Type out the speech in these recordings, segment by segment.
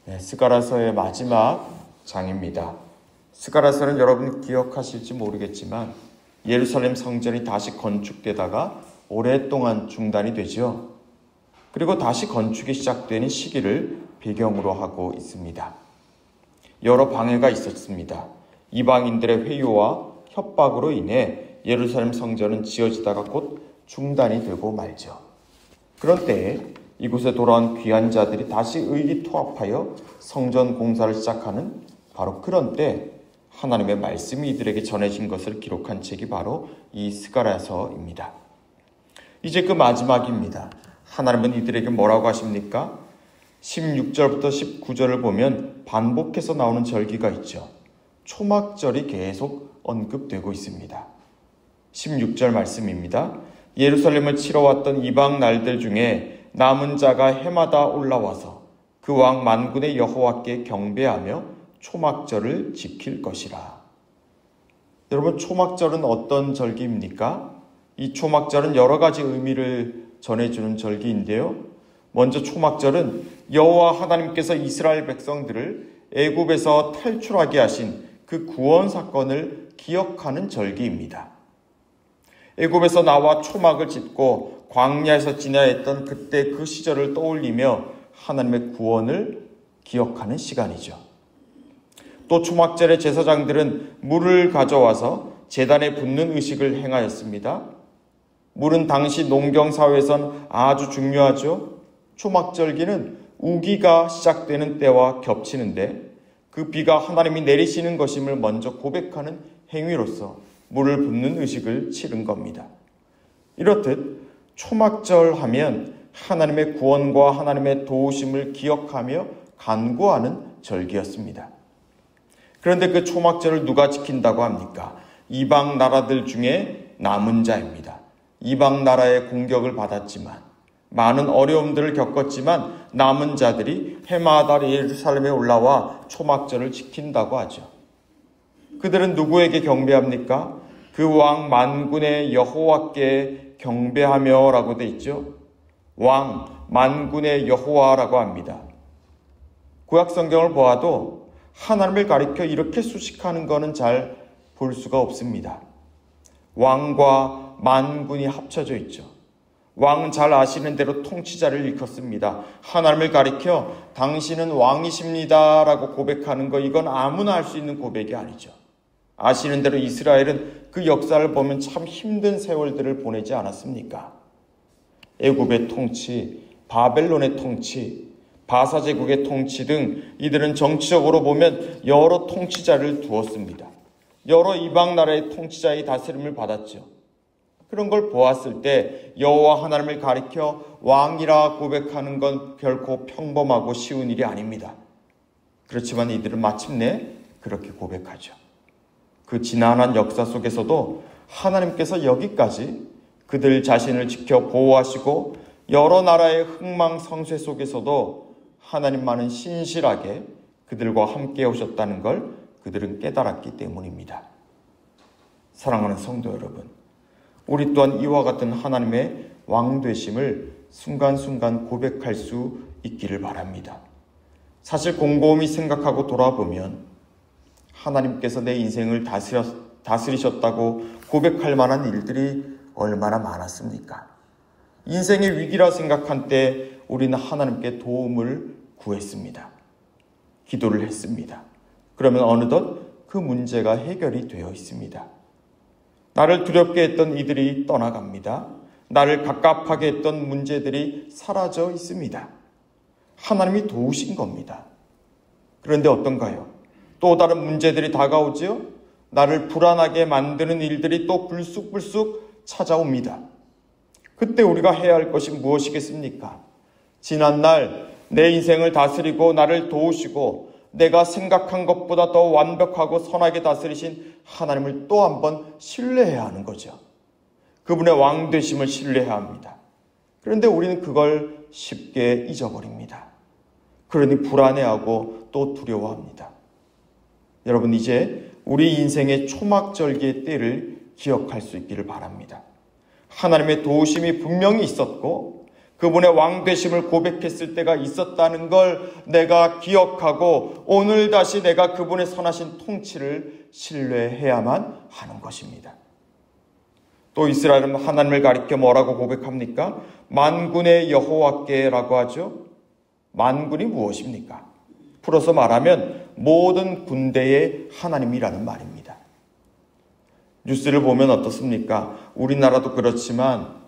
스가랴서의 마지막 장입니다. 스가랴서는 여러분 기억하실지 모르겠지만 예루살렘 성전이 다시 건축되다가 오랫동안 중단이 되죠. 그리고 다시 건축이 시작되는 시기를 배경으로 하고 있습니다. 여러 방해가 있었습니다. 이방인들의 회유와 협박으로 인해 예루살렘 성전은 지어지다가 곧 중단이 되고 말죠. 그런 때에 이곳에 돌아온 귀한 자들이 다시 의기투합하여 성전 공사를 시작하는 바로 그런 때 하나님의 말씀이 이들에게 전해진 것을 기록한 책이 바로 이 스가랴서입니다. 이제 그 마지막입니다. 하나님은 이들에게 뭐라고 하십니까? 16절부터 19절을 보면 반복해서 나오는 절기가 있죠. 초막절이 계속 언급되고 있습니다. 16절 말씀입니다. 예루살렘을 치러 왔던 이방 날들 중에 남은 자가 해마다 올라와서 그 왕 만군의 여호와께 경배하며 초막절을 지킬 것이라. 여러분, 초막절은 어떤 절기입니까? 이 초막절은 여러 가지 의미를 전해주는 절기인데요. 먼저 초막절은 여호와 하나님께서 이스라엘 백성들을 애굽에서 탈출하게 하신 그 구원 사건을 기억하는 절기입니다. 애굽에서 나와 초막을 짓고 광야에서 지나했던 그때 그 시절을 떠올리며 하나님의 구원을 기억하는 시간이죠. 또 초막절의 제사장들은 물을 가져와서 제단에 붓는 의식을 행하였습니다. 물은 당시 농경사회에선 아주 중요하죠. 초막절기는 우기가 시작되는 때와 겹치는데 그 비가 하나님이 내리시는 것임을 먼저 고백하는 행위로서 물을 붓는 의식을 치른 겁니다. 이렇듯 초막절 하면 하나님의 구원과 하나님의 도우심을 기억하며 간구하는 절기였습니다. 그런데 그 초막절을 누가 지킨다고 합니까? 이방 나라들 중에 남은 자입니다. 이방 나라의 공격을 받았지만 많은 어려움들을 겪었지만 남은 자들이 해마다 예루살렘에 올라와 초막절을 지킨다고 하죠. 그들은 누구에게 경배합니까? 그 왕 만군의 여호와께 경배하며 라고 돼 있죠. 왕 만군의 여호와라고 합니다. 구약 성경을 보아도 하나님을 가리켜 이렇게 수식하는 것은 잘 볼 수가 없습니다. 왕과 만군이 합쳐져 있죠. 왕은 잘 아시는 대로 통치자를 일컫습니다. 하나님을 가리켜 당신은 왕이십니다 라고 고백하는 거, 이건 아무나 할 수 있는 고백이 아니죠. 아시는 대로 이스라엘은 그 역사를 보면 참 힘든 세월들을 보내지 않았습니까? 애굽의 통치, 바벨론의 통치, 바사제국의 통치 등 이들은 정치적으로 보면 여러 통치자를 두었습니다. 여러 이방 나라의 통치자의 다스림을 받았죠. 그런 걸 보았을 때 여호와 하나님을 가리켜 왕이라 고백하는 건 결코 평범하고 쉬운 일이 아닙니다. 그렇지만 이들은 마침내 그렇게 고백하죠. 그 지난한 역사 속에서도 하나님께서 여기까지 그들 자신을 지켜 보호하시고 여러 나라의 흥망성쇠 속에서도 하나님만은 신실하게 그들과 함께 오셨다는 걸 그들은 깨달았기 때문입니다. 사랑하는 성도 여러분, 우리 또한 이와 같은 하나님의 왕되심을 순간순간 고백할 수 있기를 바랍니다. 사실 곰곰이 생각하고 돌아보면 하나님께서 내 인생을 다스리셨다고 고백할 만한 일들이 얼마나 많았습니까? 인생의 위기라 생각한 때 우리는 하나님께 도움을 구했습니다. 기도를 했습니다. 그러면 어느덧 그 문제가 해결이 되어 있습니다. 나를 두렵게 했던 이들이 떠나갑니다. 나를 갑갑하게 했던 문제들이 사라져 있습니다. 하나님이 도우신 겁니다. 그런데 어떤가요? 또 다른 문제들이 다가오지요? 나를 불안하게 만드는 일들이 또 불쑥불쑥 찾아옵니다. 그때 우리가 해야 할 것이 무엇이겠습니까? 지난날 내 인생을 다스리고 나를 도우시고 내가 생각한 것보다 더 완벽하고 선하게 다스리신 하나님을 또 한 번 신뢰해야 하는 거죠. 그분의 왕되심을 신뢰해야 합니다. 그런데 우리는 그걸 쉽게 잊어버립니다. 그러니 불안해하고 또 두려워합니다. 여러분, 이제 우리 인생의 초막절기의 때를 기억할 수 있기를 바랍니다. 하나님의 도우심이 분명히 있었고 그분의 왕되심을 고백했을 때가 있었다는 걸 내가 기억하고 오늘 다시 내가 그분의 선하신 통치를 신뢰해야만 하는 것입니다. 또 이스라엘은 하나님을 가리켜 뭐라고 고백합니까? 만군의 여호와께라고 하죠. 만군이 무엇입니까? 풀어서 말하면 모든 군대의 하나님이라는 말입니다. 뉴스를 보면 어떻습니까? 우리나라도 그렇지만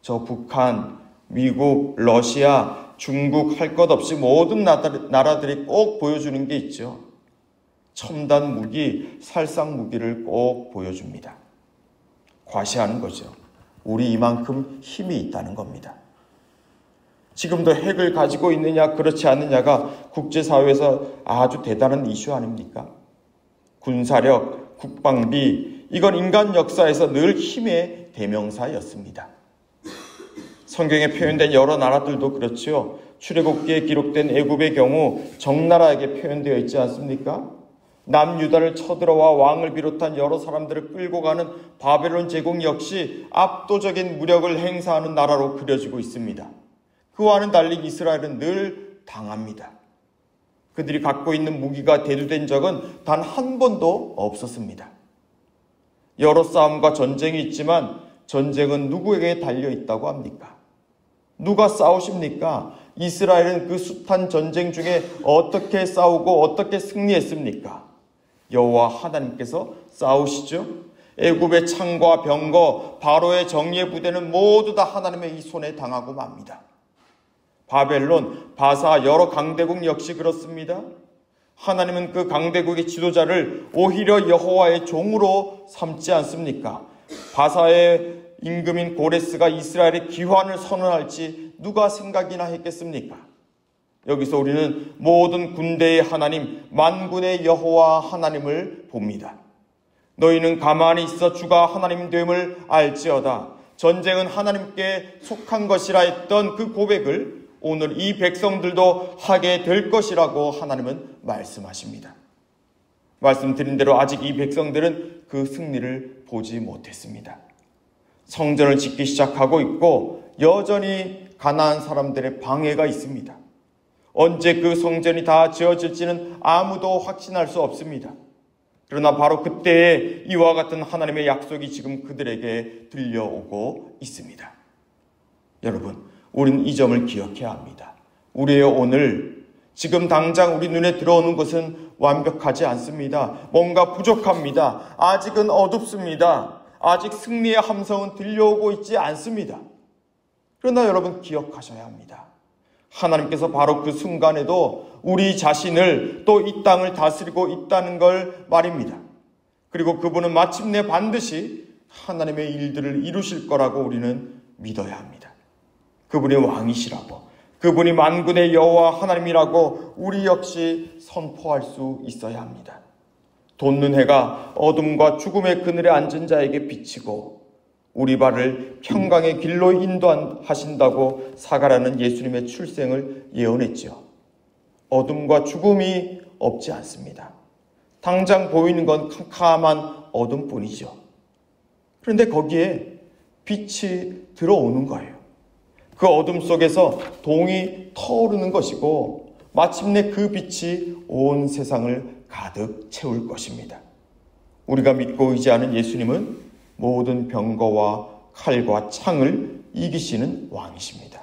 저 북한, 미국, 러시아, 중국 할 것 없이 모든 나라들이 꼭 보여주는 게 있죠. 첨단 무기, 살상 무기를 꼭 보여줍니다. 과시하는 거죠. 우리 이만큼 힘이 있다는 겁니다. 지금도 핵을 가지고 있느냐 그렇지 않느냐가 국제사회에서 아주 대단한 이슈 아닙니까? 군사력, 국방비, 이건 인간 역사에서 늘 힘의 대명사였습니다. 성경에 표현된 여러 나라들도 그렇죠. 출애굽기에 기록된 애굽의 경우 적나라하게 표현되어 있지 않습니까? 남유다를 쳐들어와 왕을 비롯한 여러 사람들을 끌고 가는 바벨론 제국 역시 압도적인 무력을 행사하는 나라로 그려지고 있습니다. 그와는 달리 이스라엘은 늘 당합니다. 그들이 갖고 있는 무기가 대두된 적은 단 한 번도 없었습니다. 여러 싸움과 전쟁이 있지만 전쟁은 누구에게 달려있다고 합니까? 누가 싸우십니까? 이스라엘은 그 숱한 전쟁 중에 어떻게 싸우고 어떻게 승리했습니까? 여호와 하나님께서 싸우시죠. 애굽의 창과 병거, 바로의 정예 부대는 모두 다 하나님의 이 손에 당하고 맙니다. 바벨론, 바사 여러 강대국 역시 그렇습니다. 하나님은 그 강대국의 지도자를 오히려 여호와의 종으로 삼지 않습니까? 바사의 임금인 고레스가 이스라엘의 기환을 선언할지 누가 생각이나 했겠습니까? 여기서 우리는 모든 군대의 하나님, 만군의 여호와 하나님을 봅니다. 너희는 가만히 있어 주가 하나님 됨을 알지어다. 전쟁은 하나님께 속한 것이라 했던 그 고백을 오늘 이 백성들도 하게 될 것이라고 하나님은 말씀하십니다. 말씀드린 대로 아직 이 백성들은 그 승리를 보지 못했습니다. 성전을 짓기 시작하고 있고 여전히 가나안 사람들의 방해가 있습니다. 언제 그 성전이 다 지어질지는 아무도 확신할 수 없습니다. 그러나 바로 그때에 이와 같은 하나님의 약속이 지금 그들에게 들려오고 있습니다. 여러분, 우리는 이 점을 기억해야 합니다. 우리의 오늘, 지금 당장 우리 눈에 들어오는 것은 완벽하지 않습니다. 뭔가 부족합니다. 아직은 어둡습니다. 아직 승리의 함성은 들려오고 있지 않습니다. 그러나 여러분 기억하셔야 합니다. 하나님께서 바로 그 순간에도 우리 자신을 또 이 땅을 다스리고 있다는 걸 말입니다. 그리고 그분은 마침내 반드시 하나님의 일들을 이루실 거라고 우리는 믿어야 합니다. 그분이 왕이시라고, 그분이 만군의 여호와 하나님이라고 우리 역시 선포할 수 있어야 합니다. 돋는 해가 어둠과 죽음의 그늘에 앉은 자에게 비치고 우리 발을 평강의 길로 인도하신다고 사가라는 예수님의 출생을 예언했지요. 어둠과 죽음이 없지 않습니다. 당장 보이는 건 캄캄한 어둠뿐이죠. 그런데 거기에 빛이 들어오는 거예요. 그 어둠 속에서 동이 터오르는 것이고 마침내 그 빛이 온 세상을 가득 채울 것입니다. 우리가 믿고 의지하는 예수님은 모든 병거와 칼과 창을 이기시는 왕이십니다.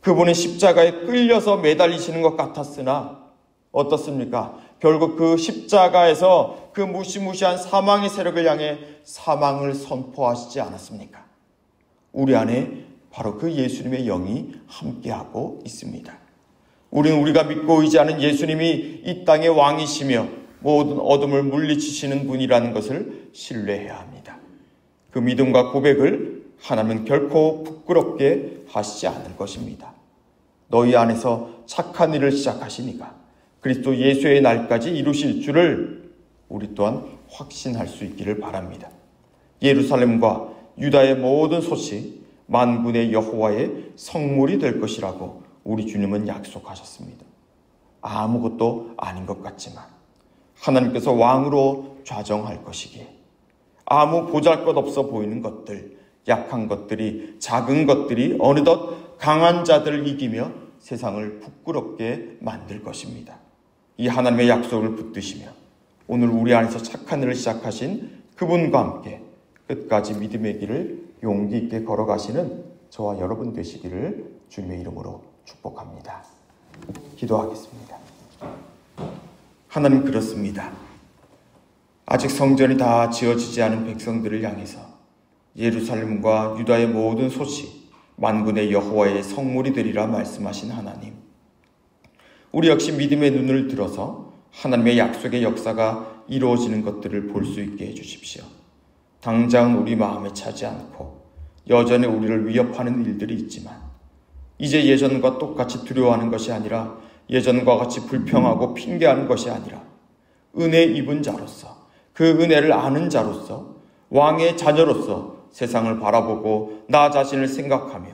그분은 십자가에 끌려서 매달리시는 것 같았으나 어떻습니까? 결국 그 십자가에서 그 무시무시한 사망의 세력을 향해 사망을 선포하시지 않았습니까? 우리 안에 바로 그 예수님의 영이 함께하고 있습니다. 우리는 우리가 믿고 의지하는 예수님이 이 땅의 왕이시며 모든 어둠을 물리치시는 분이라는 것을 신뢰해야 합니다. 그 믿음과 고백을 하나님은 결코 부끄럽게 하시지 않을 것입니다. 너희 안에서 착한 일을 시작하신 이가 그리스도 예수의 날까지 이루실 줄을 우리 또한 확신할 수 있기를 바랍니다. 예루살렘과 유다의 모든 소식 만군의 여호와의 성물이 될 것이라고 우리 주님은 약속하셨습니다. 아무것도 아닌 것 같지만 하나님께서 왕으로 좌정할 것이기에 아무 보잘것없어 보이는 것들, 약한 것들이, 작은 것들이 어느덧 강한 자들을 이기며 세상을 부끄럽게 만들 것입니다. 이 하나님의 약속을 붙드시며 오늘 우리 안에서 착한 일을 시작하신 그분과 함께 끝까지 믿음의 길을 용기 있게 걸어가시는 저와 여러분 되시기를 주님의 이름으로 축복합니다. 기도하겠습니다. 하나님, 그렇습니다. 아직 성전이 다 지어지지 않은 백성들을 향해서 예루살렘과 유다의 모든 소식, 만군의 여호와의 성물이 되리라 말씀하신 하나님, 우리 역시 믿음의 눈을 들어서 하나님의 약속의 역사가 이루어지는 것들을 볼 수 있게 해주십시오. 당장 우리 마음에 차지 않고 여전히 우리를 위협하는 일들이 있지만 이제 예전과 똑같이 두려워하는 것이 아니라, 예전과 같이 불평하고 핑계하는 것이 아니라, 은혜 입은 자로서, 그 은혜를 아는 자로서, 왕의 자녀로서 세상을 바라보고 나 자신을 생각하며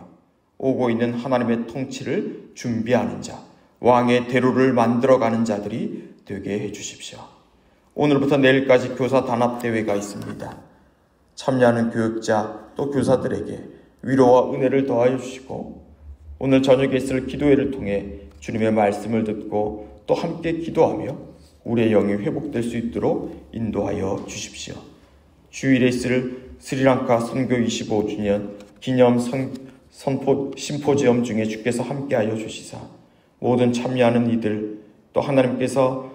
오고 있는 하나님의 통치를 준비하는 자, 왕의 대로를 만들어가는 자들이 되게 해주십시오. 오늘부터 내일까지 교사 단합대회가 있습니다. 참여하는 교육자 또 교사들에게 위로와 은혜를 더하여 주시고, 오늘 저녁에 있을 기도회를 통해 주님의 말씀을 듣고 또 함께 기도하며 우리의 영이 회복될 수 있도록 인도하여 주십시오. 주일에 있을 스리랑카 선교 25주년 기념 심포지엄 중에 주께서 함께하여 주시사 모든 참여하는 이들, 또 하나님께서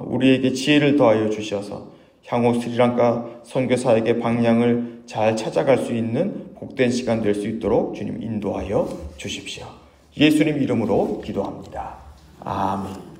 우리에게 지혜를 더하여 주셔서 향후 스리랑카 선교사에게 방향을 잘 찾아갈 수 있는 복된 시간 될 수 있도록 주님 인도하여 주십시오. 예수님 이름으로 기도합니다. 아멘.